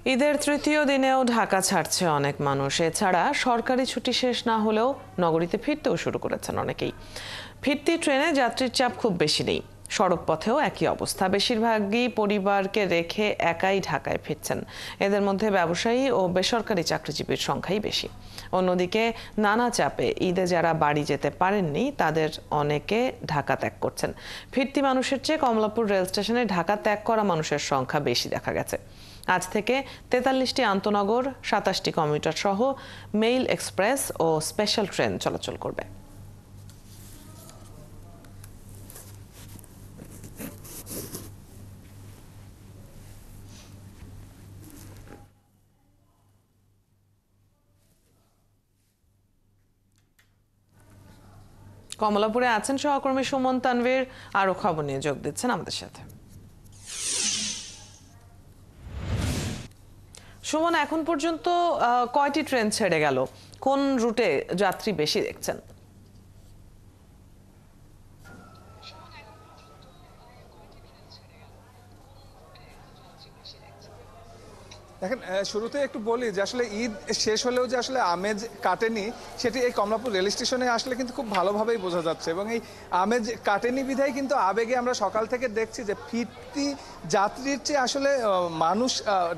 ঈদের তৃতীয় দিনেও ঢাকা ছাড়ছে অনেক মানুষ। এছাড়া সরকারি ছুটি শেষ না হলেও নগরীতে ফিরতেও শুরু করেছেন অনেকেই। ফিরতি ট্রেনে যাত্রীর চাপ খুব বেশি নেই, সড়ক পথেও একই অবস্থা। বেশিরভাগই পরিবারকে রেখে একাই ঢাকায় ফিরছেন। এদের মধ্যে ব্যবসায়ী ও বেসরকারি চাকরিজীবীর সংখ্যাই বেশি। অন্যদিকে নানা চাপে ঈদে যারা বাড়ি যেতে পারেননি তাদের অনেকে ঢাকা ত্যাগ করছেন। ফিরতি মানুষের চেয়ে কমলাপুর রেল স্টেশনে ঢাকা ত্যাগ করা মানুষের সংখ্যা বেশি দেখা গেছে। আজ থেকে ৪৩টি আন্তনগর, ২৭টি কমিউটার সহ মেইল এক্সপ্রেস ও স্পেশাল ট্রেন চলাচল করবে। কমলাপুরে আছেন সহকর্মী সুমন তানভীর, আরো খবর নিয়ে যোগ দিচ্ছেন আমাদের সাথে। সুমন, এখন পর্যন্ত কয়টি ট্রেন ছেড়ে গেল? কোন রুটে যাত্রী বেশি দেখছেন? দেখেন, শুরুতে একটু বলি যে আসলে ঈদ শেষ হলেও যে আসলে আমেজ কাটেনি সেটি এই কমলাপুর রেল স্টেশনে আসলে কিন্তু খুব ভালোভাবেই বোঝা যাচ্ছে, এবং এই আমেজ কাটেনি বিধায় কিন্তু আবেগে আমরা সকাল থেকে দেখছি যে ফিরতি যাত্রীর চেয়ে আসলে মানুষ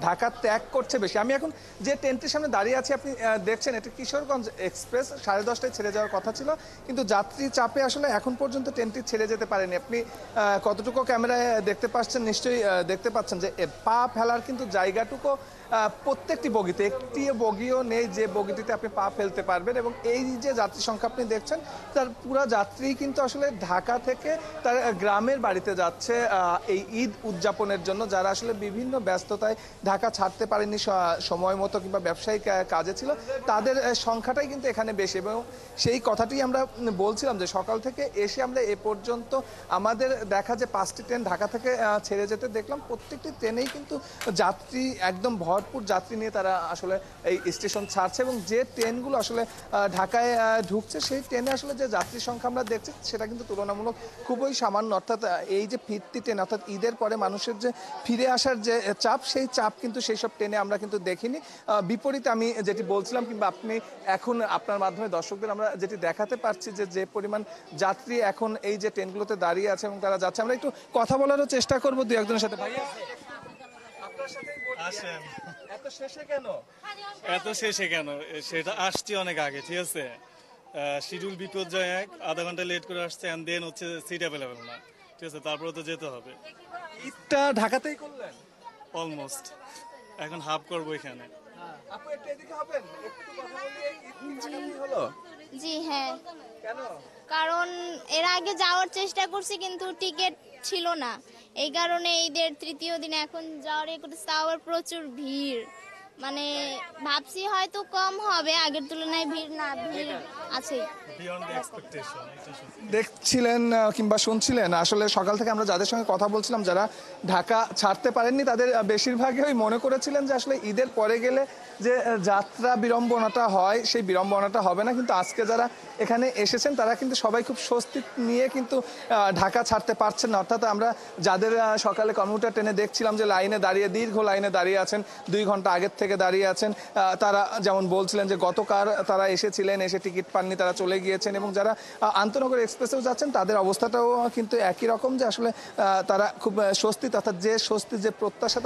ঢাকা ত্যাগ করছে বেশি। আমি এখন যে ট্রেনটির সামনে দাঁড়িয়ে আছি, আপনি দেখছেন এটা কিশোরগঞ্জ এক্সপ্রেস 10:30টায় ছেড়ে যাওয়ার কথা ছিল, কিন্তু যাত্রী চাপে আসলে এখন পর্যন্ত ট্রেনটি ছেড়ে যেতে পারেনি। আপনি কতটুকু ক্যামেরায় দেখতে পাচ্ছেন, নিশ্চয়ই দেখতে পাচ্ছেন যে পা ফেলার কিন্তু জায়গাটুকু প্রত্যেকটি বগিতে, একটি বগিও নেই যে বগিটিতে আপনি পা ফেলতে পারবেন। এবং এই যে যাত্রী সংখ্যা আপনি দেখছেন, তার পুরো যাত্রী কিন্তু আসলে ঢাকা থেকে তার গ্রামের বাড়িতে যাচ্ছে এই ঈদ উদযাপনের জন্য। যারা আসলে বিভিন্ন ব্যস্ততায় ঢাকা ছাড়তে পারেনি সময় মতো কিংবা ব্যবসায়িক কাজে ছিল, তাদের সংখ্যাটাই কিন্তু এখানে বেশি। এবং সেই কথাটি আমরা বলছিলাম যে সকাল থেকে এসে আমরা এ পর্যন্ত আমাদের দেখা যে 5টি ট্রেন ঢাকা থেকে ছেড়ে যেতে দেখলাম। প্রত্যেকটি ট্রেনেই কিন্তু যাত্রী একদম ভরপুর যাত্রী নিয়ে তারা আসলে এই স্টেশন ছাড়ছে, এবং যে ট্রেনগুলো আসলে ঢাকায় ঢুকছে সেই ট্রেনে আসলে যে যাত্রী সংখ্যা আমরা দেখছি সেটা কিন্তু তুলনামূলক খুবই সামান্য। অর্থাৎ এই যে ফিরতি ট্রেন, অর্থাৎ ঈদের পরে মানুষের যে ফিরে আসার যে চাপ, সেই চাপ কিন্তু সেই সব ট্রেনে আমরা কিন্তু দেখিনি। বিপরীতে আমি যেটি বলছিলাম কিংবা আপনি এখন আপনার মাধ্যমে দর্শকদের আমরা যেটি দেখাতে পারছি যে পরিমাণ যাত্রী এখন এই যে ট্রেনগুলোতে দাঁড়িয়ে আছে এবং তারা যাচ্ছে। আমরা একটু কথা বলারও চেষ্টা করবো দু একজনের সাথে। ভাইয়া, এত শেষে কেন সেটা আসছি অনেক আগে, ঠিক আছে। শিডিউল বিপর্যয়, আধা ঘন্টা লেট করে আসছে, এন্ড দেন হচ্ছে সিট অ্যাভেলেবেল না, ঠিক আছে। তারপরে তো যেতে হবে। ঈদটা ঢাকাতেই করলেন? অলমোস্ট, এখন হাফ করবো এখানে। আপু একটু এদিকে হবেন, একটু কথা বলি। ঈদ কি ঢাকাতেই হলো? জি হ্যাঁ, কেন? কারণ এর আগে যাওয়ার চেষ্টা করছি কিন্তু টিকিট ছিল না, এই কারণে ঈদের তৃতীয় দিনে এখন যাওয়ার করতেছি। তাও আবার প্রচুর ভিড়, মানে ভাবছি হয়তো কম হবে, আগের তুলনায় ভিড় আছে। দেখছিলেন কিংবা শুনছিলেন, আসলে সকাল থেকে আমরা যাদের সঙ্গে কথা বলছিলাম যারা ঢাকা ছাড়তে পারেননি, তাদের বেশিরভাগই মনে করেছিলেন যে আসলে ঈদের পরে গেলে যে যাত্রা বিড়ম্বনাটা হয় সেই বিড়ম্বনাটা হবে না। কিন্তু আজকে যারা এখানে এসেছেন তারা কিন্তু সবাই খুব স্বস্তি নিয়ে কিন্তু ঢাকা ছাড়তে পারছেন না। অর্থাৎ আমরা যাদের সকালে কমিউটার ট্রেনে দেখছিলাম যে লাইনে দাঁড়িয়ে, দীর্ঘ লাইনে দাঁড়িয়ে আছেন, 2 ঘন্টা আগের থেকে দাঁড়িয়ে আছেন, তারা যেমন বলছিলেন যে গতকাল তারা এসেছিলেন, এসে টিকিট পাননি, তারা চলে গিয়েছেন। এবং যারা আন্তনগর এক্সপ্রেসেও যাচ্ছেন তাদের অবস্থাটাও কিন্তু একই রকম, যে আসলে তারা খুব স্বস্তি, অর্থাৎ যে স্বস্তি, যে প্রত্যাশা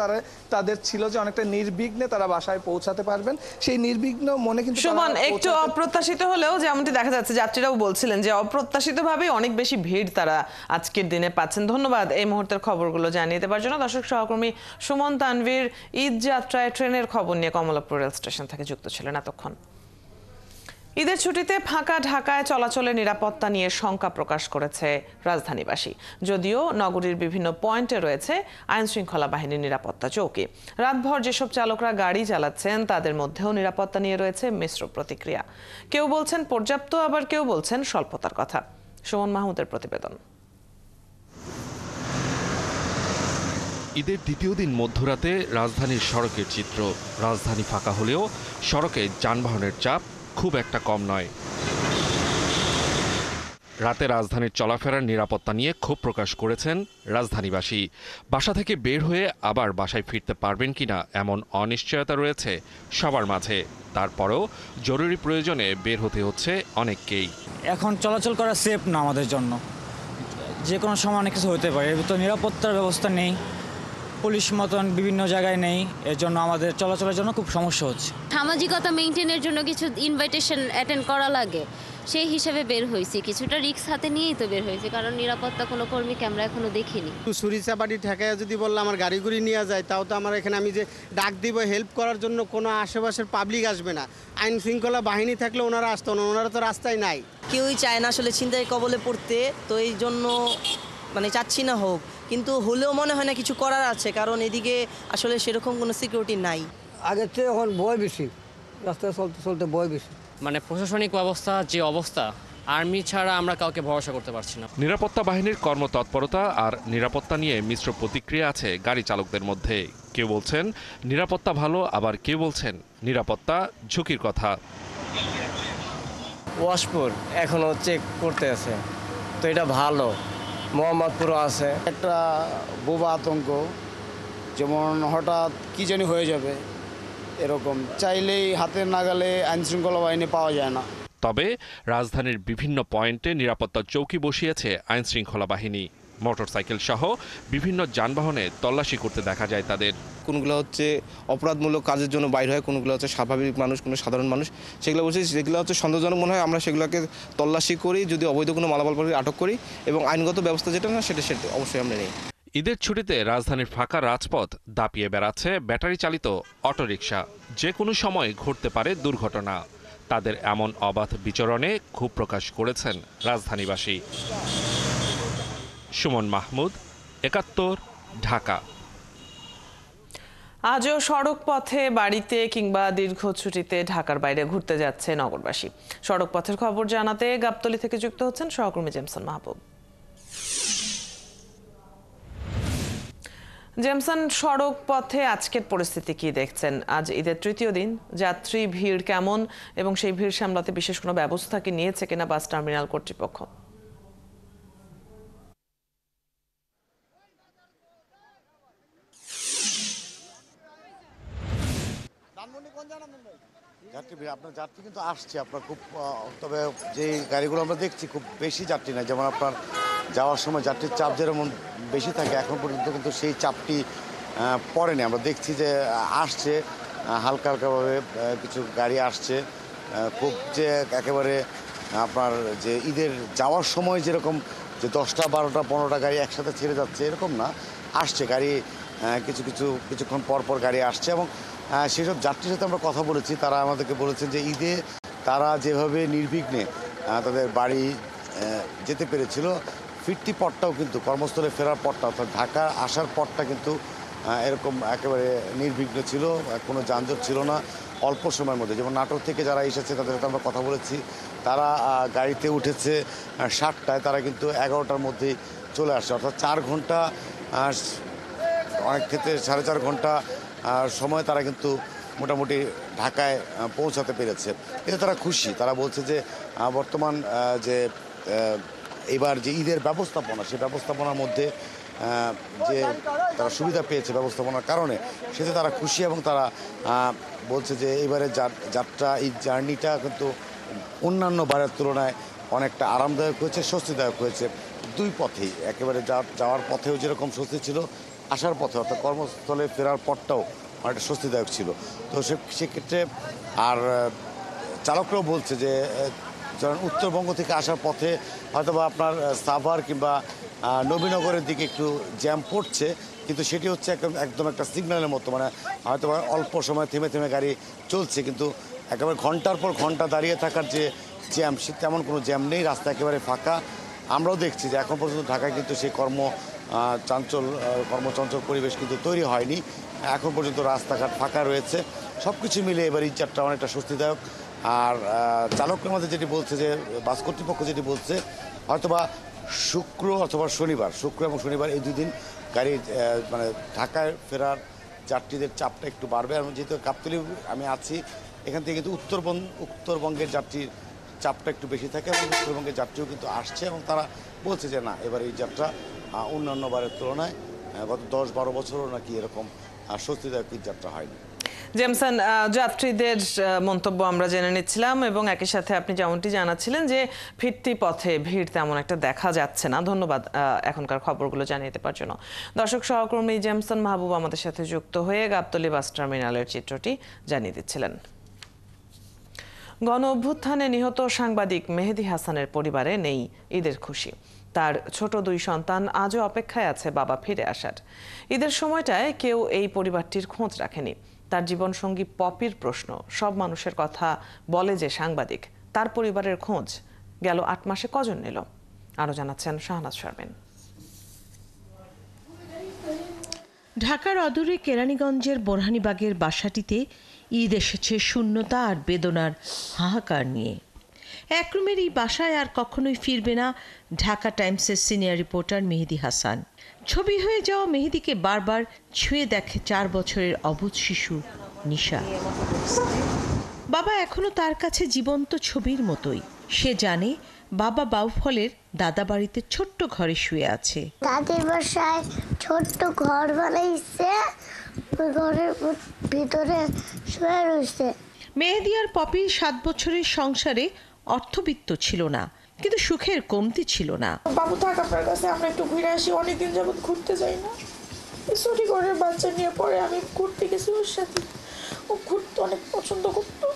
তাদের ছিল যে অনেকটা নির্বিঘ্নে তারা বাসায় পৌঁছাতে পারবেন, সেই নির্বিঘ্ন মনে কিন্তু সুমন, একটু অপ্রত্যাশিত হলেও যেমনটি দেখা যাচ্ছে যাত্রীরাও বলছিলেন যে অপ্রত্যাশিতভাবে অনেক বেশি ভিড় তারা আজকের দিনে পাচ্ছেন। ধন্যবাদ এই মুহূর্তের খবরগুলো জানিয়ে দেওয়ার জন্য। দর্শক সহকর্মী সুমন তানভীর ঈদ যাত্রায় ট্রেনের খবর নিয়ে কমলাপুর রেল স্টেশন থেকে যুক্ত ছিলেন এতক্ষণ। ঈদের ছুটিতে ফাঁকা ঢাকায় চলাচলের নিরাপত্তা নিয়ে শঙ্কা প্রকাশ করেছে রাজধানীবাসী। যদিও নগরীর বিভিন্ন পয়েন্টে রয়েছে আইনশৃঙ্খলা বাহিনীর নিরাপত্তা চৌকি। রাতভর যেসব চালকরা গাড়ি চালাচ্ছেন তাদের মধ্যেও নিরাপত্তা নিয়ে রয়েছে মিশ্র প্রতিক্রিয়া। কেউ বলছেন পর্যাপ্ত, আবার কেউ বলছেন স্বল্পতার কথা। সুমন মাহমুদের প্রতিবেদন। ঈদের দ্বিতীয় দিন মধ্যরাতে রাজধানীর সড়কের চিত্র। রাজধানী ফাঁকা হলেও সড়কে যানবাহনের চাপ খুব একটা কম নয়। রাতে রাজধানীর চলাফেরার নিরাপত্তা নিয়ে ক্ষোভ প্রকাশ করেছেন রাজধানীবাসী। বাসা থেকে বের হয়ে আবার বাসায় ফিরতে পারবেন কিনা এমন অনিশ্চয়তা রয়েছে সবার মাঝে। তারপরেও জরুরি প্রয়োজনে বের হতে হচ্ছে অনেককেই। এখন চলাচল করা সেফ না আমাদের জন্য, যে কোনো সময় অনেক কিছু হতে পারে। এর ভিতর নিরাপত্তার ব্যবস্থা নেই, পুলিশ মতন বিভিন্ন জায়গায় নেই, এর জন্য আমাদের চলাচলের জন্য খুব সমস্যা হচ্ছে। সামাজিকতা মেনটেনের জন্য কিছু ইনভাইটেশন অ্যাটেন্ড করা লাগে, সেই হিসেবে বের হয়েছি। কিছুটা রিস্ক হাতে নিয়েই তো বের হয়েছি, কারণ নিরাপত্তা কোনো কর্মীকে আমরা এখনো দেখিনি। চুরি চাবাটি ঠেকায় যদি বললে আমার গাড়ি গুড়ি নিয়ে যায়, তাও তো আমার এখানে আমি যে ডাক দিব হেল্প করার জন্য কোনো আশেপাশের পাবলিক আসবে না। আইন শৃঙ্খলা বাহিনী থাকলে ওনারা আসতো না, ওনারা তো রাস্তায় নাই। কেউই চায় না আসলে ছিনতাই কবলে পড়তে, তো এই জন্য মানে চাচ্ছি না হোক, কিন্তু হলেও মনে হয় না কিছু করার আছে, কারণ এদিকে আসলে সেরকম কোনো সিকিউরিটি নাই। আগের চেয়ে এখন ভয় বেশি, রাস্তায় চলতে চলতে ভয় বেশি। মানে প্রশাসনিক ব্যবস্থা যে অবস্থা, আর্মি ছাড়া আমরা কাউকে ভরসা করতে পারছি না। নিরাপত্তা বাহিনীর কর্মতৎপরতা আর নিরাপত্তা নিয়ে মিশ্র প্রতিক্রিয়া আছে গাড়ি চালকদের মধ্যে। কেউ বলছেন নিরাপত্তা ভালো, আবার কেউ বলছেন নিরাপত্তা ঝুঁকির কথা। ওয়াশপুর এখনো চেক করতে আছে, তো এটা ভালো। মোহাম্মদপুরও আছে একটা বোবা আতঙ্ক, যেমন হঠাৎ কি জানি হয়ে যাবে, এরকম চাইলেই হাতের নাগালে আইনশৃঙ্খলা বাহিনী পাওয়া যায় না। তবে রাজধানীর বিভিন্ন পয়েন্টে নিরাপত্তা চৌকি বসিয়েছে আইনশৃঙ্খলা বাহিনী। মোটরসাইকেল সহ বিভিন্ন যানবাহনে তল্লাশি করতে দেখা যায় তাদের। কোনগুলো হচ্ছে অপরাধমূলক কাজের জন্য বাইর হয়, কোনগুলো হচ্ছে স্বাভাবিক মানুষ, কোনো সাধারণ মানুষ, সেগুলো বলছি যেগুলো হচ্ছে সন্দেহজনক মনে হয় আমরা সেগুলোকে তল্লাশি করি, যদি অবৈধ কোনো মালামাল আটক করি, এবং আইনগত ব্যবস্থা যেটা না সেটা অবশ্যই আমরা নিই। ঈদের ছুটিতে রাজধানীর ফাঁকা রাজপথ দাপিয়ে বেড়াচ্ছে ব্যাটারি চালিত অটোরিকশা। যে কোনো সময় ঘটতে পারে দুর্ঘটনা। তাদের এমন অবাধ বিচরণে ক্ষোভ প্রকাশ করেছেন রাজধানীবাসী। সুমন মাহমুদ, ৭১, ঢাকা। আজও সড়ক পথে, বাড়িতে কিংবা দীর্ঘ ছুটিতে ঢাকার বাইরে ঘুরতে যাচ্ছে নগরবাসী। সড়ক পথের খবর জানাতে গাবতলী থেকে যুক্ত হচ্ছেন সহকর্মী জেমসন মাহবুব। জেমসন, সড়ক পথে আজকের পরিস্থিতি কি দেখছেন? আজ ঈদের তৃতীয় দিন, যাত্রী ভিড় কেমন এবং সেই ভিড় সামলাতে বিশেষ কোনো ব্যবস্থা কি নিয়েছে কিনা বাস টার্মিনাল কর্তৃপক্ষ? আপনার যাত্রী কিন্তু আসছে আপনার খুব, তবে যে গাড়িগুলো আমরা দেখছি খুব বেশি যাত্রী নাই। যেমন আপনার যাওয়ার সময় যাত্রীর চাপ যেরকম বেশি থাকে, এখন পর্যন্ত কিন্তু সেই চাপটি পড়েনি। আমরা দেখছি যে আসছে হালকা হালকাভাবে কিছু গাড়ি আসছে, খুব যে একেবারে আপনার যে ঈদের যাওয়ার সময় যেরকম যে 10টা 12টা 15টা গাড়ি একসাথে ছেড়ে যাচ্ছে এরকম না, আসছে গাড়ি কিছুক্ষণ পর পর গাড়ি আসছে। এবং সেসব যাত্রীর সাথে আমরা কথা বলেছি, তারা আমাদেরকে বলেছেন যে ঈদে তারা যেভাবে নির্বিঘ্নে তাদের বাড়ি যেতে পেরেছিল, ফিরতি পথটাও কিন্তু কর্মস্থলে ফেরার পথটা অর্থাৎ ঢাকা আসার পথটা কিন্তু এরকম একেবারে নির্বিঘ্ন ছিল, কোনো যানজট ছিল না অল্প সময়ের মধ্যে। যেমন নাটোর থেকে যারা এসেছে তাদের সাথে আমরা কথা বলেছি, তারা গাড়িতে উঠেছে 7টায়, তারা কিন্তু 11টার মধ্যেই চলে আসছে, অর্থাৎ 4 ঘন্টা, অনেক ক্ষেত্রে 4.5 ঘন্টা সময় তারা কিন্তু মোটামুটি ঢাকায় পৌঁছাতে পেরেছে। এতে তারা খুশি। তারা বলছে যে বর্তমান যে এবার যে ঈদের ব্যবস্থাপনা, সেই ব্যবস্থাপনার মধ্যে যে তারা সুবিধা পেয়েছে ব্যবস্থাপনার কারণে, সেতে তারা খুশি। এবং তারা বলছে যে এবারে যাত্রা, এই জার্নিটা কিন্তু অন্যান্য বারের তুলনায় অনেকটা আরামদায়ক হয়েছে, স্বস্তিদায়ক হয়েছে। দুই পথেই, একেবারে যাওয়ার পথেও যেরকম স্বস্তি ছিল, আসার পথে অর্থাৎ কর্মস্থলে ফেরার পথটাও অনেকটা স্বস্তিদায়ক ছিল। তো সেক্ষেত্রে আর চালকরাও বলছে যে যখন উত্তরবঙ্গ থেকে আসার পথে হয়তোবা আপনার সাভার কিংবা নবীনগরের দিকে একটু জ্যাম পড়ছে, কিন্তু সেটি হচ্ছে একদম একটা সিগন্যালের মতো, মানে হয়তোবা অল্প সময় থেমে থেমে গাড়ি চলছে, কিন্তু একেবারে ঘন্টার পর ঘন্টা দাঁড়িয়ে থাকার যে জ্যাম, সে তেমন কোনো জ্যাম নেই, রাস্তা একেবারে ফাঁকা। আমরাও দেখছি যে এখন পর্যন্ত ঢাকায় কিন্তু সেই কর্মচঞ্চল পরিবেশ কিন্তু তৈরি হয়নি। এখন পর্যন্ত রাস্তাঘাট ফাঁকা রয়েছে। সব কিছু মিলে এবার এই যাত্রা অনেকটা স্বস্তিদায়ক। আর চালকের মধ্যে যেটি বলছে, যে বাস কর্তৃপক্ষ যেটি বলছে, হয়তোবা শুক্র এবং শনিবার এই 2 দিন গাড়ির মানে ঢাকায় ফেরার যাত্রীদের চাপটা একটু বাড়বে। আর যেহেতু গাবতলী আমি আছি, এখান থেকে কিন্তু উত্তরবঙ্গের যাত্রীর চাপটা একটু বেশি থাকে এবং উত্তরবঙ্গের যাত্রীও কিন্তু আসছে এবং তারা বলছে যে না এবার এই যাত্রা অন্যান্য বারের তুলনায় গত 10-12 বছরও নাকি এরকম স্বস্তিদায়ক যাত্রা হয়নি। জেমসন, যাত্রীদের মন্তব্য আমরা জেনে নিচ্ছিলাম এবং একই সাথে আপনি যেমনটি জানাচ্ছিলেন যে ফিরতি পথে ভিড় তেমন একটা দেখা যাচ্ছে না। ধন্যবাদ এখনকার খবরগুলো জানিয়ে দেওয়ার জন্য। দর্শক, সহকর্মী জেমসন মাহবুব আমাদের সাথে যুক্ত হয়ে গাবতলী বাস টার্মিনালের চিত্রটি জানিয়ে দিচ্ছিলেন। গণ অভ্যুত্থানে নিহত সাংবাদিক মেহেদী হাসানের পরিবারে নেই ঈদের খুশি। তার ছোট 2 সন্তান আজও অপেক্ষায় আছে বাবা ফিরে আসার। ঈদের সময়টায় কেউ এই পরিবারটির খোঁজ রাখেনি। তার জীবনসঙ্গী পপির প্রশ্ন, সব মানুষের কথা বলে যে সাংবাদিক, তার পরিবারের খোঁজ গেল 8 মাসে কজন নিল? আরো জানাচ্ছেন শাহনাজ শারমিন। ঢাকার অদূরে কেরানীগঞ্জের বোরহানীবাগের বাসাটিতে ঈদ এসেছে শূন্যতা আর বেদনার হাহাকার নিয়ে। এক রুমের এই বাসায় আর কখনোই ফিরবে না ঢাকা টাইমসের সিনিয়র রিপোর্টার মেহেদী হাসান। ছবি হয়ে যাওয়া মেহেদীকে বারবার ছুঁয়ে দেখে 4 বছরের অবুঝ শিশু নিশা। বাবা এখনো তার কাছে জীবন্ত ছবির মতোই। সে জানে বাবা বাউফলের দাদা বাড়িতে ছোট্ট ঘরে শুয়ে আছে। দাদির বাসায় ছোট্ট ঘর বানাইছে, ওই ঘরের ভিতরে শুয়ে রয়েছে। মেহেদী আর পপির 7 বছরের সংসারে অর্থবিত্ত ছিল না, কিন্তু সুখের কমতি ছিল না। বাবু থাক আপনার কাছে, আমরা একটু ঘুরে আসি, অনেকদিন যাবত ঘুরতে যাই না। ছুটি করে বাচ্চা নিয়ে পরে আমি ঘুরতে গেছি ওর সাথে, ও ঘুরতে অনেক পছন্দ করতো।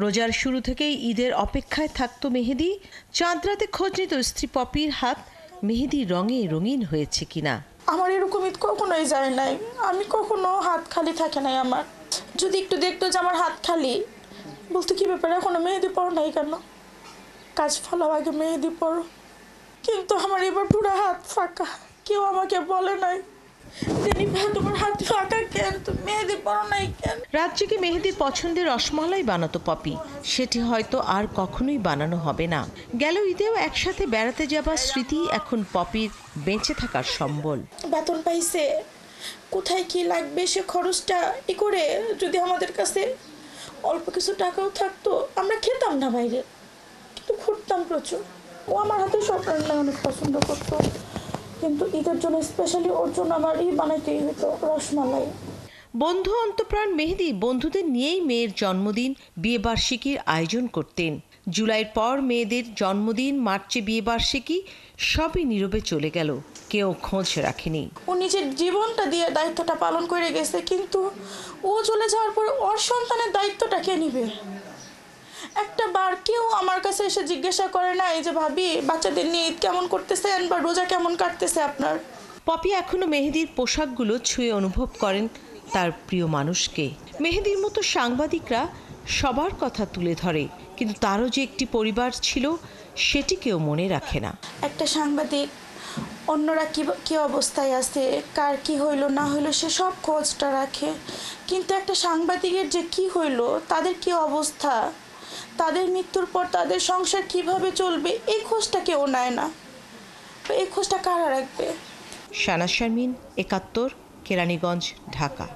রোজার শুরু থেকেই ঈদের অপেক্ষায় থাকতো মেহেদী। চাঁদ রাতে খোঁজ নিত স্ত্রী পপির হাত মেহেদী রঙে রঙিন হয়েছে কিনা। আমার এরকম ঈদ কখনোই যায় নাই, আমি কখনো হাত খালি থাকে নাই। আমার যদি একটু দেখতো যে আমার হাত খালি, বলতো কি ব্যাপারে এখনো মেহেদি পড়ো নাই কেন, কাজ ফলাও আগে মেহেদি পড়ো। কিন্তু আমার এবার পুরো হাত ফাঁকা, কেউ আমাকে বলে নাই তোমার হাত ফাঁকা কেন, তুমি মেহেদি পড়ো নাই কেন। রাত জেগে মেহেদির পছন্দের রসমালাই বানাতো পপি, সেটি হয়তো আর কখনোই বানানো হবে না। গেল ঈদেও একসাথে বেড়াতে যাবার স্মৃতি এখন পপির বেঁচে থাকার সম্বল। বেতন পাইছে, কোথায় কি লাগবে সে খরচটা ই করে, যদি আমাদের কাছে অল্প কিছু টাকাও থাকতো আমরা খেতাম না বাইরে, কিন্তু ঘুরতাম প্রচুর। ও আমার হাতে সব রান্না অনেক পছন্দ করতো, কিন্তু ঈদের জন্য স্পেশালি ওর জন্য আমার বানাইতেই হতো রসমালাই। বন্ধু অন্তপ্রাণ মেহেদী বন্ধুদের নিয়েই মেয়ের জন্মদিন বিয়েবার্ষিকীর আয়োজন করতেন। জুলাইয়ের পর মেয়েদের জন্মদিন, মার্চে বিয়েবার্ষিকী, সবই নীরবে চলে গেল, কেউ খোঁজ রাখেনি। ও নিজের জীবনটা দিয়ে দায়িত্বটা পালন করে গেছে, কিন্তু ও চলে যাওয়ার পর ওর সন্তানের দায়িত্বটা কে নিবে? একটা বার কেউ আমার কাছে এসে জিজ্ঞাসা করে না এই যে ভাবি বাচ্চাদের নিয়ে ঈদ কেমন করতেছেন বা রোজা কেমন কাটতেছে আপনার। পপি এখনো মেহেদীর পোশাকগুলো ছুঁয়ে অনুভব করেন তার প্রিয় মানুষকে। মেহেদীর মতো সাংবাদিকরা সবার কথা তুলে ধরে, কিন্তু তারও যে একটি পরিবার ছিল সেটি কেউ মনে রাখে না। একটা সাংবাদিক অন্যরা কি অবস্থায় আছে, কার কি হইলো না হইলো, সে সব খোঁজটা রাখে, কিন্তু একটা সাংবাদিকের যে কি হইলো, তাদের কি অবস্থা, তাদের মৃত্যুর পর তাদের সংসার কিভাবে চলবে, এই খোঁজটা কেউ নেয় না। এই খোঁজটা কারা রাখবে? শাহনাজ শারমিন, ৭১, কেরানীগঞ্জ, ঢাকা।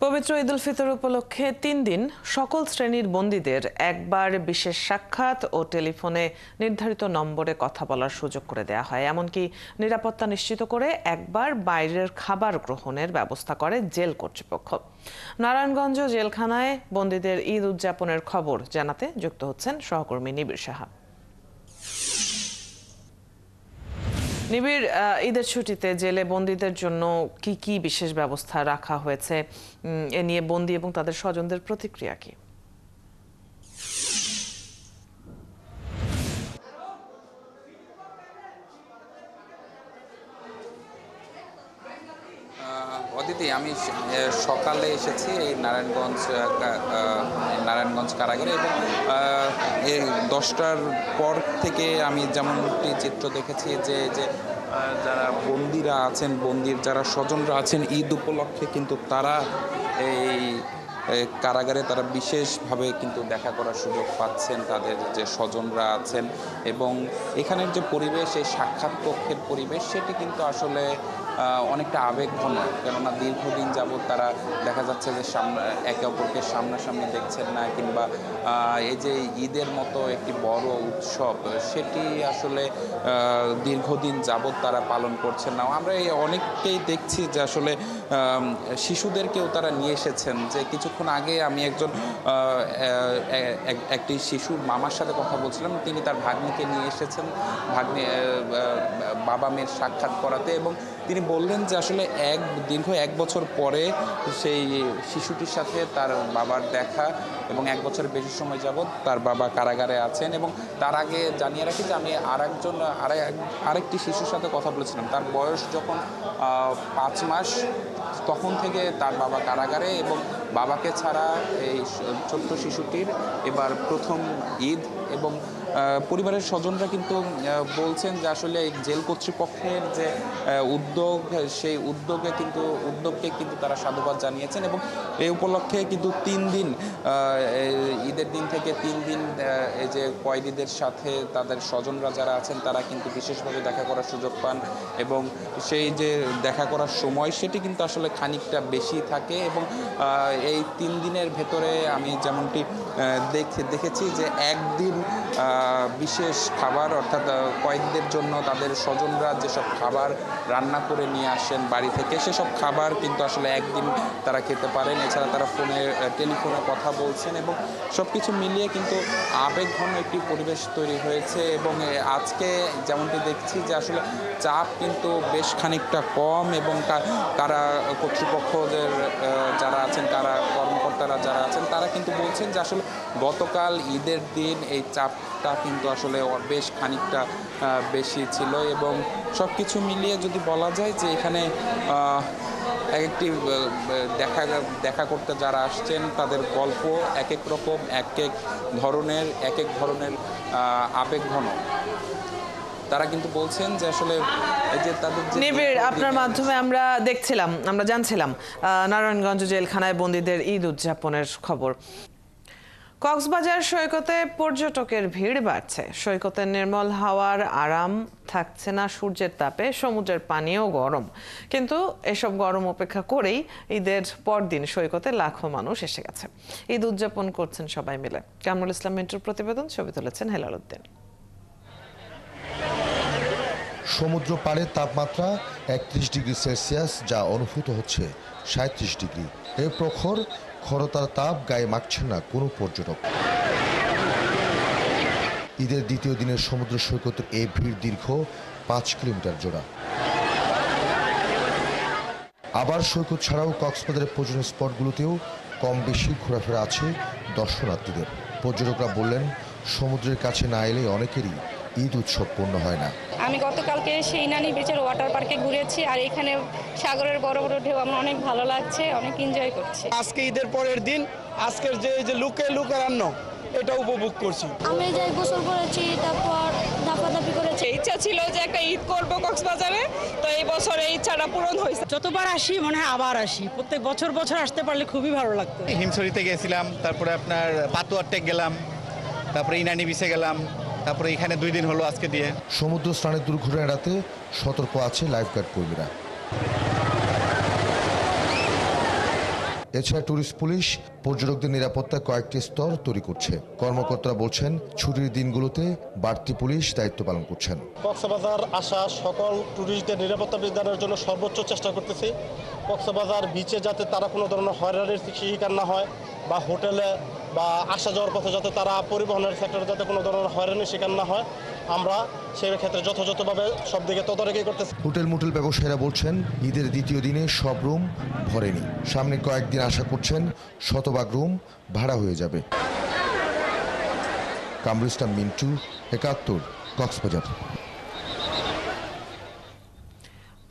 পবিত্র ঈদ উল ফিতর উপলক্ষে 3 দিন সকল শ্রেণীর বন্দীদের একবার বিশেষ সাক্ষাৎ ও টেলিফোনে নির্ধারিত নম্বরে কথা বলার সুযোগ করে দেওয়া হয়। এমনকি নিরাপত্তা নিশ্চিত করে একবার বাইরের খাবার গ্রহণের ব্যবস্থা করে জেল কর্তৃপক্ষ। নারায়ণগঞ্জ জেলখানায় বন্দীদের ঈদ উদযাপনের খবর জানাতে যুক্ত হচ্ছেন সহকর্মী নিবিড় সাহা। নিবিড়, ঈদের ছুটিতে জেলে বন্দীদের জন্য কি কি বিশেষ ব্যবস্থা রাখা হয়েছে, এ নিয়ে বন্দী এবং তাদের স্বজনদের প্রতিক্রিয়া কি? অদিতি, আমি সকালে এসেছি এই নারায়ণগঞ্জ কারাগারে এবং এই 10টার পর থেকে আমি যেমনটি চিত্র দেখেছি যে যারা বন্দীরা আছেন, বন্দীর যারা স্বজনরা আছেন, ঈদ উপলক্ষে কিন্তু তারা এই কারাগারে তারা বিশেষভাবে কিন্তু দেখা করার সুযোগ পাচ্ছেন তাদের যে স্বজনরা আছেন, এবং এখানের যে পরিবেশ, এই সাক্ষাৎ কক্ষের পরিবেশ, সেটি কিন্তু আসলে অনেকটা আবেগঘন, কেননা দীর্ঘদিন যাবৎ তারা দেখা যাচ্ছে যে একে অপরকে সামনাসামনি দেখছেন না, কিংবা এই যে ঈদের মতো একটি বড় উৎসব সেটি আসলে দীর্ঘদিন যাবৎ তারা পালন করছেন না। আমরা এই অনেককেই দেখছি যে আসলে শিশুদেরকেও তারা নিয়ে এসেছেন। যে কিছুক্ষণ আগে আমি একটি শিশুর মামার সাথে কথা বলছিলাম, তিনি তার ভাগ্নিকে নিয়ে এসেছেন বাবা মেয়ের সাক্ষাৎ করাতে, এবং তিনি বললেন যে আসলে দীর্ঘ 1 বছর পরে সেই শিশুটির সাথে তার বাবার দেখা, এবং 1 বছরের বেশি সময় যাবৎ তার বাবা কারাগারে আছেন। এবং তার আগে জানিয়ে রাখি যে আমি আরেকটি শিশুর সাথে কথা বলেছিলাম, তার বয়স যখন 5 মাস তখন থেকে তার বাবা কারাগারে, এবং বাবাকে ছাড়া এই ছোট্ট শিশুটির এবার প্রথম ঈদ। এবং পরিবারের স্বজনরা কিন্তু বলছেন যে আসলে জেল কর্তৃপক্ষের যে উদ্যোগ, সেই উদ্যোগকে কিন্তু তারা সাধুবাদ জানিয়েছেন। এবং এই উপলক্ষে কিন্তু 3 দিন, ঈদের দিন থেকে 3 দিন এই যে কয়েদিদের সাথে তাদের স্বজনরা যারা আছেন তারা কিন্তু বিশেষভাবে দেখা করার সুযোগ পান, এবং সেই যে দেখা করার সময় সেটি কিন্তু আসলে খানিকটা বেশি থাকে। এবং এই 3 দিনের ভেতরে আমি যেমনটি দেখেছি যে একদিন বিশেষ খাবার, অর্থাৎ কয়েকদের জন্য তাদের স্বজনরা যেসব খাবার রান্না করে নিয়ে আসেন বাড়ি থেকে, সেসব খাবার কিন্তু আসলে একদিন তারা খেতে পারেন। এছাড়া তারা টেলিফোনে কথা বলছেন, এবং সব কিছু মিলিয়ে কিন্তু আবেগঘন একটি পরিবেশ তৈরি হয়েছে। এবং আজকে যেমনটি দেখছি যে আসলে চাপ কিন্তু বেশ খানিকটা কম, এবং কারা কর্তৃপক্ষদের যারা আছেন, কারা কর্মকর্তারা যারা আছেন, তারা কিন্তু বলছেন যে আসলে গতকাল ঈদের দিন এই চাপটা কিন্তু আসলে বেশ খানিকটা বেশি ছিল। এবং সব কিছু মিলিয়ে যদি বলা যায় যে এখানে একটি দেখা করতে যারা আসছেন তাদের গল্প এক এক রকম, এক এক ধরনের আবেগঘন। তারা কিন্তু বলছেন যে আসলে এই যে তাদের নিবিড়, আপনার মাধ্যমে আমরা জানছিলাম নারায়ণগঞ্জ জেলখানায় বন্দীদের ঈদ উদযাপনের খবর। কক্সবাজার সৈকতে পর্যটকের ভিড় বাড়ছে। সৈকতের নির্মল হাওয়ার আরাম থাকছে না সূর্যের তাপে, সমুদ্রের পানিও গরম। কিন্তু এসব গরম উপেক্ষা করেই ঈদের পরদিন সৈকতে লাখো মানুষ এসে গেছে। ঈদ উদযাপন করছেন সবাই মিলে। কামরুল ইসলাম মিন্টুর প্রতিবেদন, ছবি তুলেছেন হেলাল উদ্দিন। সমুদ্র পাড়ের তাপমাত্রা 31 ডিগ্রি সেলসিয়াস, যা অনুভূত হচ্ছে 37 ডিগ্রি। এই প্রখর খরতার তাপ গায়ে মাখছে না কোনো পর্যটক। ঈদের দ্বিতীয় দিনের সমুদ্র সৈকতের এই ভিড় দীর্ঘ 5 কিলোমিটার জোড়া। আবার সৈকত ছাড়াও কক্সবাজারের পর্যটন স্পটগুলোতেও কম বেশি ঘোরাফেরা আছে দর্শনার্থীদের। পর্যটকরা বললেন, সমুদ্রের কাছে না এলে অনেকেরই ঈদ উৎসব পূর্ণ হয় না। আমি গতকালকে সেই নানি বিচের ওয়াটার পার্কে ঘুরেছি, আর এখানে সাগরের বড় বড় ঢেউ আমার অনেক ভালো লাগছে, অনেক এনজয় করছি। আজকে ঈদের পরের দিন, আজকের যে লুকারান্ন এটা উপভোগ করছি। আমি যাই গোসল করেছি, তারপর ধাপাধাপি করেছি। ইচ্ছা ছিল যে একটা ঈদ করব কক্সবাজারে, তো এই বছর এই ইচ্ছাটা পূরণ হয়েছে। যতবার আসি মনে হয় আবার আসি, প্রত্যেক বছর আসতে পারলে খুবই ভালো লাগতো। হিমছড়িতে গেছিলাম, তারপরে আপনার পাতুয়ার টেক গেলাম, তারপরে ইনানি বিচে গেলাম, তারপরে এখানে 2 দিন হলো আজকে দিয়ে। সমুদ্র স্নানের দুর্ঘটনা এড়াতে সতর্ক আছে লাইফগার্ড কর্মীরা। এছাড়া ট্যুরিস্ট পুলিশ পর্যটকদের নিরাপত্তায় কয়েকটি স্তর তৈরি করছে। কর্মকর্তারা বলছেন, ছুটির দিনগুলোতে বাড়তি পুলিশ দায়িত্ব পালন করছেন। কক্সবাজার আসা সকল ট্যুরিস্টদের নিরাপত্তা বিধানের জন্য সর্বোচ্চ চেষ্টা করতেছি। কক্সবাজার বিচে যাতে তারা কোনো ধরনের হয়রানির শিকার না হয়, বা হোটেলে বা আসা যাওয়ার পথে যাতে তারা পরিবহনের সেক্টরে যাতে কোনো ধরনের হয়রানির শিকার না হয়, আমরা সেই ক্ষেত্রে যথাযথভাবে সব দিকে তদারকি করতেছি। হোটেল ব্যবসায়ীরা বলছেন, ঈদের দ্বিতীয় দিনে সব রুম ভরেনি। সামনে কয়েকদিন আশা করছেন শতভাগ রুম ভাড়া হয়ে যাবে। কামরুল ইসলাম মিন্টু, 71, কক্সবাজার।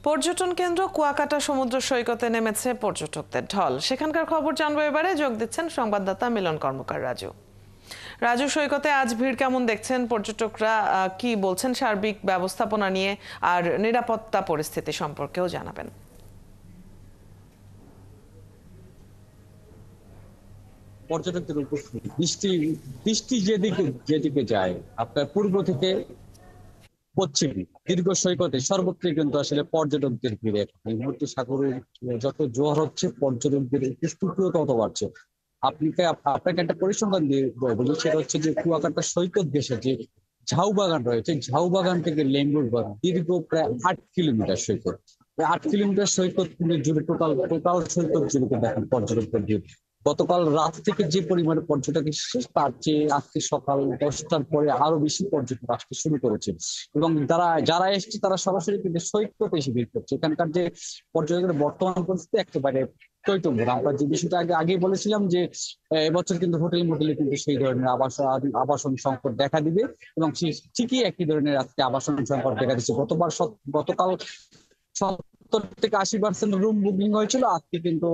পর্যটন কেন্দ্র কুয়াকাটা সমুদ্র সৈকতে নেমেছে পর্যটকদের ঢল। সেখানকার খবর জানবো এবারে। যোগ দিচ্ছেন সংবাদদাতা মিলন কর্মকার রাজু। সৈকতে আজ ভিড় কেমন দেখছেন? পর্যটকরা কি বলছেন সার্বিক ব্যবস্থাপনা নিয়ে, আর নিরাপত্তা পরিস্থিতি সম্পর্কেও জানাবেন। পর্যটকদের উপর বৃষ্টি যেদিকে যায়, আপনার পূর্ব থেকে পশ্চিম দীর্ঘ সৈকতে সর্বত্রই কিন্তু আসলে পর্যটকদের ভিড়ে এই মুহূর্তে সাগরের যত জোয়ার হচ্ছে পর্যটকদের উপস্থিতিও তত বাড়ছে। আপনাকে একটা পরিসংখ্যান দিয়ে বলি, সেটা হচ্ছে যে কুয়াকাটা সৈকত দেশে যে ঝাউ বাগান রয়েছে, ঝাউ বাগান থেকে লেম্বুর বাগান দীর্ঘ প্রায় 8 কিলোমিটার সৈকত। 8 কিলোমিটার সৈকত জুড়ে টোটাল সৈকত জুড়ে দেখেন পর্যটকদের ভিড়। গতকাল রাত থেকে যে পরিমাণে পর্যটক এসেছে তার চেয়ে আজকে সকাল 10টার পরে আরো বেশি পর্যটক আসতে শুরু করেছে এবং যারা এসছে তারা সরাসরি কিন্তু সৈকতে এসে ভিড় করছে। এখানকার যে পর্যটকের বর্তমান পরিস্থিতি একেবারে টইটুম্বুর। আমরা যে বিষয়টা আগেই বলেছিলাম যে এবছর কিন্তু মোটেলে কিন্তু সেই ধরনের আবাসন সংকট দেখা দিবে এবং ঠিকই একই ধরনের আজকে আবাসন সংকট দেখা দিচ্ছে। গতকাল 70 থেকে 80% রুম বুকিং হয়েছিল, আজকে কিন্তু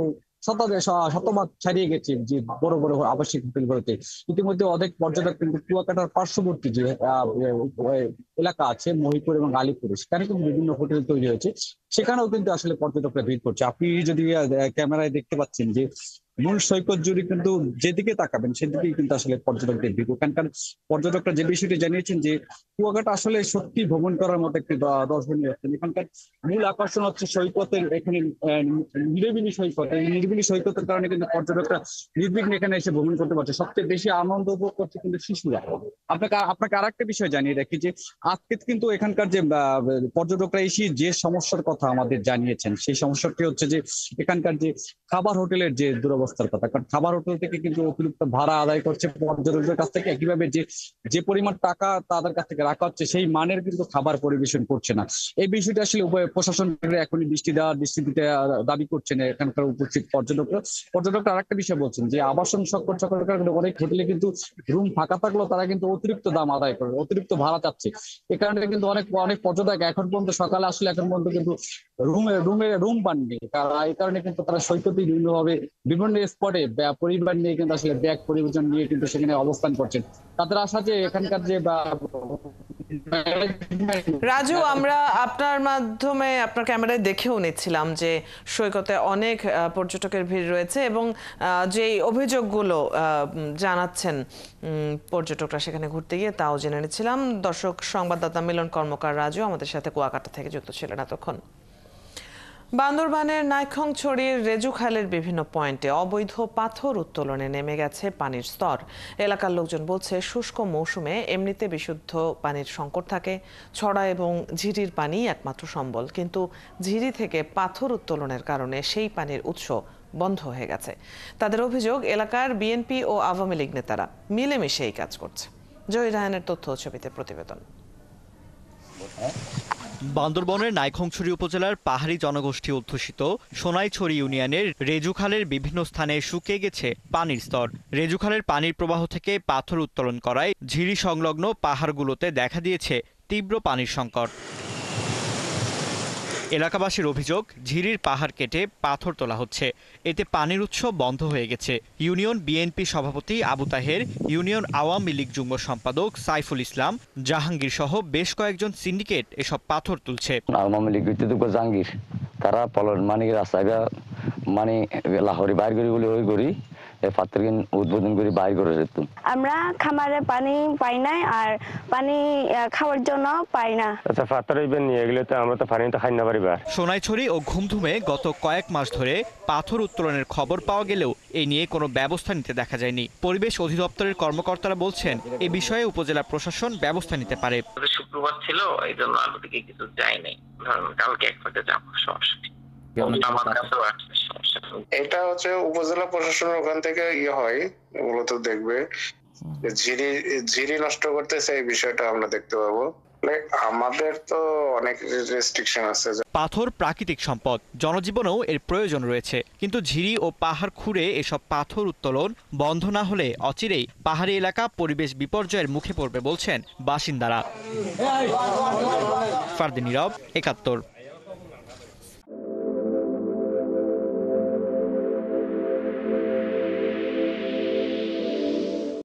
শতভাগ ছাড়িয়ে গেছে যে বড় বড় আবাসিক হোটেলগুলোতে। ইতিমধ্যে অনেক পর্যটক কিন্তু কুয়াকাটার পার্শ্ববর্তী যে এলাকা আছে মহিপুর এবং আলিপুরে, সেখানে কিন্তু বিভিন্ন হোটেল তৈরি হয়েছে, সেখানেও কিন্তু আসলে পর্যটকরা ভিড় করছে। আপনি যদি ক্যামেরায় দেখতে পাচ্ছেন যে মূল সৈকত জুড়ে কিন্তু যেদিকে তাকাবেন সেদিকেই কিন্তু আসলে পর্যটকদের ভিড়। ওখানকার পর্যটকরা যে বিষয়টি জানিয়েছেন যে কুয়াকাটা আসলে সত্যি ভ্রমণ করার মতো একটি দর্শনীয় স্থান। এখানকার মূল আকর্ষণ হচ্ছে সৈকতের এখানে নিরিবিলি সৈকত। এই নিরিবিলি সৈকতের কারণে কিন্তু পর্যটকরা নির্বিঘ্নে এখানে এসে ভ্রমণ করতে পারছে। সবচেয়ে বেশি আনন্দ উপভোগ করছে কিন্তু শিশুরা। আপনাকে আরেকটা বিষয় জানিয়ে রাখি যে আজকে কিন্তু এখানকার যে পর্যটকরা এসে যে সমস্যার কথা আমাদের জানিয়েছেন, সেই সমস্যাটি হচ্ছে যে এখানকার যে খাবার হোটেলের যে দুরবস্থার কথা। কারণ খাবার হোটেল থেকে কিন্তু অতিরিক্ত ভাড়া আদায় করছে পর্যটকদের কাছ থেকে, একইভাবে যে পরিমাণ টাকা তাদের কাছ থেকে রাখা হচ্ছে সেই মানের কিন্তু খাবার পরিবেশন করছে না। এই বিষয়টা আসলে প্রশাসন এখনই দৃষ্টি দিতে দাবি করছেন এখানকার উপস্থিত পর্যটকরা আরেকটা বিষয় বলছেন যে আবাসন সংকট অনেক হোটেলে কিন্তু রুম ফাঁকা থাকলেও তারা কিন্তু অতিরিক্ত দাম আদায় করে, অতিরিক্ত ভাড়া চাচ্ছে। এ কারণে কিন্তু অনেক পর্যটক এখন পর্যন্ত সকালে আসলে এখন পর্যন্ত কিন্তু রুম পাননি। এই কারণে কিন্তু তারা সৈকতে বিভিন্ন স্পটে পরিবার নিয়ে কিন্তু আসলে ব্যাগ পরিবর্তন নিয়ে কিন্তু সেখানে অবস্থান করছেন। তাদের আশা যে এখানকার যে রাজু, আমরা আপনার মাধ্যমে আপনার ক্যামেরায় দেখেও নিচ্ছিলাম যে সৈকতে অনেক পর্যটকের ভিড় রয়েছে এবং যে অভিযোগগুলো জানাচ্ছেন পর্যটকরা সেখানে ঘুরতে গিয়ে তাও জেনে নিচ্ছিলাম। দর্শক সংবাদদাতা মিলন কর্মকার রাজু আমাদের সাথে কুয়াকাটা থেকে যুক্ত ছিলেন এতক্ষণ। বান্দরবানের নাইক্ষ্যংছড়ির রেজুখালের বিভিন্ন পয়েন্টে অবৈধ পাথর উত্তোলনে নেমে গেছে পানির স্তর। এলাকার লোকজন বলছে শুষ্ক মৌসুমে এমনিতে বিশুদ্ধ পানির সংকট থাকে, ছড়া এবং ঝিরির পানি একমাত্র সম্বল, কিন্তু ঝিরি থেকে পাথর উত্তোলনের কারণে সেই পানির উৎস বন্ধ হয়ে গেছে। তাদের অভিযোগ এলাকার বিএনপি ও আওয়ামী লীগ নেতারা মিলেমিশে এই কাজ করছে। জয় রায়নের তথ্য ছবিতে প্রতিবেদন। বান্দরবনের নাইক্ষ্যংছড়ি উপজেলার পাহাড়ি জনগোষ্ঠী অধ্যুষিত সোনাইছড়ি ইউনিয়নের রেজুখালের বিভিন্ন স্থানে শুকিয়ে গেছে পানির স্তর। রেজুখালের পানির প্রবাহ থেকে পাথর উত্তোলন করায় ঝিরি সংলগ্ন পাহাড়গুলোতে দেখা দিয়েছে তীব্র পানির সংকট। এলাকাবাসীর অভিযোগ, ঝিরির পাহাড় কেটে পাথর তোলা হচ্ছে, এতে পানির উৎস বন্ধ হয়ে গেছে। ইউনিয়ন বিএনপি সভাপতি আবু তাহের, ইউনিয়ন আওয়ামী লীগ যুগ্ম সম্পাদক সাইফুল ইসলাম, জাহাঙ্গীর সহ বেশ কয়েকজন সিন্ডিকেট এসব পাথর তুলছে। আওয়ামী লীগ জাহাঙ্গীর তারা মানে রাস্তায় মানে লাহোরি বাইর করি উদ্বোধন করে বাইর করে যেত। আমরা খামারে পানি পাই না আর পানি খাওয়ার জন্য পাই না। আচ্ছা, পাথর নিয়ে গেলে তো আমরা তো পানি তো খাই না পারিবা। সোনাইছড়ি ও ঘুমধুমে গত কয়েক মাস ধরে পাথর উত্তোলনের খবর পাওয়া গেলেও এই নিয়ে কোনো ব্যবস্থা নিতে দেখা যায়নি। পরিবেশ অধিদপ্তরের কর্মকর্তারা বলছেন এ বিষয়ে উপজেলা প্রশাসন ব্যবস্থা নিতে পারে। শুক্রবার ছিল, এই জন্য আগে থেকে কিছু যায়নি, কালকে একসাথে যাবো, সমস্যা নেই। এটা হচ্ছে উপজেলা প্রশাসনের ওখান থেকে হয়, মূলত দেখবে ঝিরি নষ্ট করতেছে, এই বিষয়টা আমরা দেখতে পাবো। আমাদের তো অনেক রেস্ট্রিকশন আছে। পাথর প্রাকৃতিক সম্পদ, জনজীবনেও এর প্রয়োজন রয়েছে, কিন্তু ঝিরি ও পাহাড় খুঁড়ে এসব পাথর উত্তোলন বন্ধ না হলে অচিরেই পাহাড়ি এলাকা পরিবেশ বিপর্যয়ের মুখে পড়বে বলছেন বাসিন্দারা। ফারদিন নীরব, ৭১।